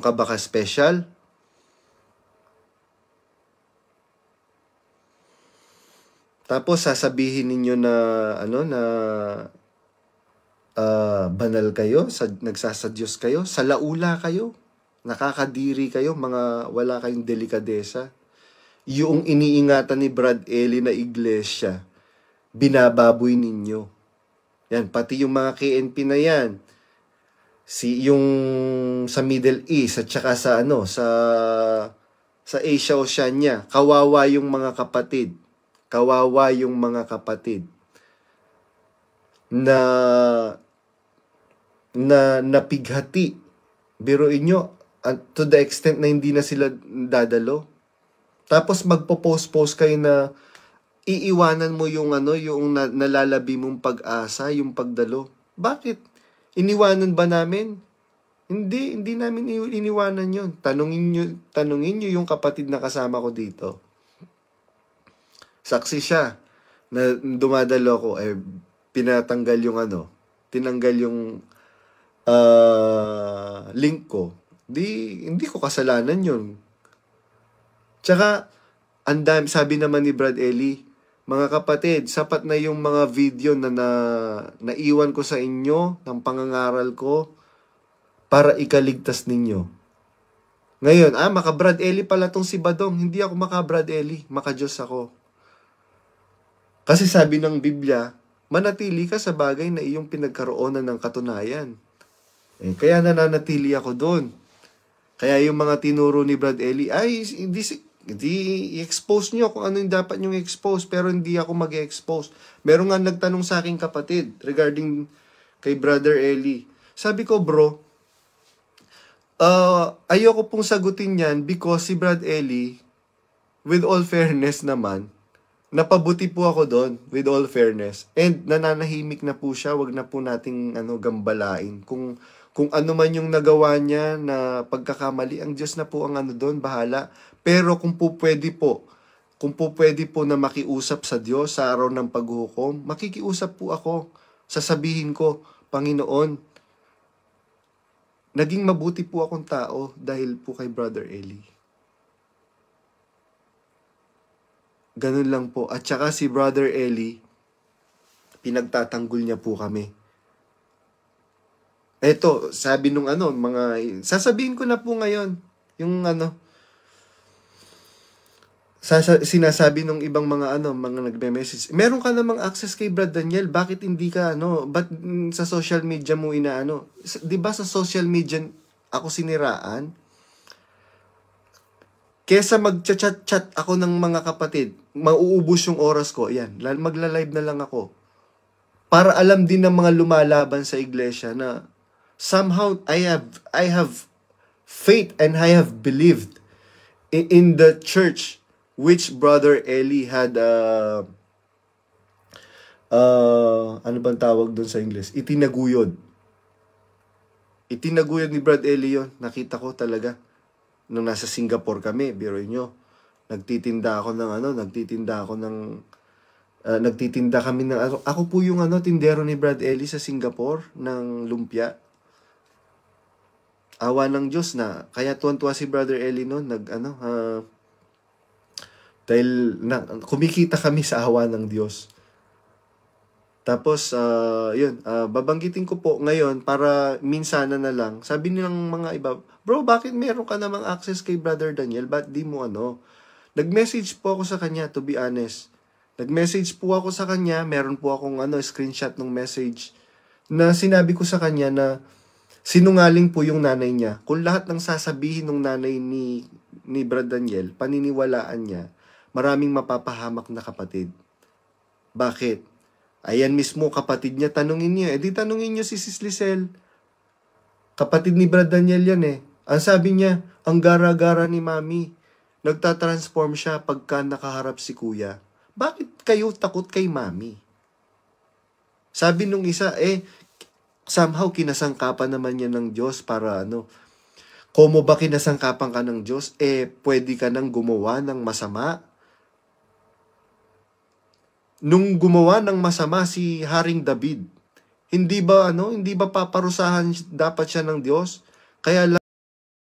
ka ba ka-special? Tapos sasabihin ninyo na banal kayo, nagsasadyos kayo, salaula kayo, nakakadiri kayo, mga wala kayong delikadesa. Yung iniingatan ni Brad Eli na iglesia, binababoy ninyo. Yan, pati yung mga KNP na yan, yung sa Middle East at saka sa Asia Oceania, kawawa yung mga kapatid. Kawawa yung mga kapatid na napighati. Biruin nyo, to the extent na hindi na sila dadalo. Tapos magpo-post kayo na iiwanan mo yung yung nalalabi mong pag-asa, yung pagdalo. Bakit? Iniwanan ba namin? Hindi namin iniwanan yun. Tanungin nyo yung kapatid na kasama ko dito. Saksi siya na dumadalo ko, pinatanggal yung tinanggal yung link ko. Hindi ko kasalanan yun. Tsaka, sabi naman ni Brad Eli, mga kapatid, sapat na yung mga video na naiwan ko sa inyo, ng pangangaral ko, para ikaligtas ninyo. Ngayon, maka-Brad Eli pala tong si Badong. Hindi ako maka-Brad Eli, maka-Diyos ako. Kasi sabi ng Biblia, manatili ka sa bagay na iyong pinagkaroonan ng katunayan. Kaya nananatili ako doon. Kaya yung mga tinuro ni Brad Eli, hindi i-expose nyo kung ano yung dapat nyo i-expose, pero hindi ako mag-expose. Meron nga nagtanong sa aking kapatid regarding kay Brother Eli. Sabi ko, bro, ayoko pong sagutin yan because si Brad Eli, with all fairness naman, napabuti po ako doon, with all fairness. And nananahimik na po siya, wag na po nating gambalain. Kung ano man yung nagawa niya na pagkakamali, ang Diyos na po ang doon, bahala. Pero kung po pwede po na makiusap sa Diyos sa araw ng paghuhukom, makikiusap po ako. Sasabihin ko, Panginoon, naging mabuti po akong tao dahil po kay Brother Eli. Ganun lang po. At saka si Brother Eli, pinagtatanggol niya po kami. Eto, sabi nung sasabihin ko na po ngayon, yung sinasabi nung ibang mga nagme-message. Meron ka namang access kay Brad Daniel, bakit hindi ka ba't sa social media mo 'Di ba sa social media ako siniraan? Kesa mag-chat ako ng mga kapatid, mauubos yung oras ko. Yan, magla-live na lang ako. Para alam din ng mga lumalaban sa iglesia na somehow I have faith and I have believed in the church which Brother Eli had ano bang tawag doon sa English? Itinaguyod ni Brad Eli yun. Nakita ko talaga nung nasa Singapore kami, biro nyo. Nagtitinda kami ng ako po yung tindero ni Brad Eli sa Singapore ng lumpia. Awa ng Diyos na kaya tuwan-tuwa si Brother Eli noon, dahil kumikita kami sa awa ng Diyos. Tapos babanggitin ko po ngayon para minsana na lang. Sabi nilang mga iba, bro, bakit meron ka namang access kay Brother Daniel? Ba't di mo Nag-message po ako sa kanya, to be honest. Nag-message po ako sa kanya, meron po akong screenshot ng message na sinabi ko sa kanya na sinungaling po yung nanay niya. Kung lahat ng sasabihin ng nanay ni Brad Daniel, paniniwalaan niya, maraming mapapahamak na kapatid. Bakit? Ayan mismo, kapatid niya, tanungin niyo. Di tanungin niyo si Sis Lisel. Kapatid ni Brad Daniel yan Ang sabi niya, ang gara-gara ni Mami. Nagtatransform siya pagka nakaharap si Kuya. Bakit kayo takot kay Mami? Sabi nung isa, somehow kinasangkapan naman yan ng Diyos para Komo ba kinasangkapan ka ng Diyos? Pwede ka nang gumawa ng masama? Nung gumawa ng masama si Haring David, hindi ba paparusahan dapat siya ng Diyos? Kaya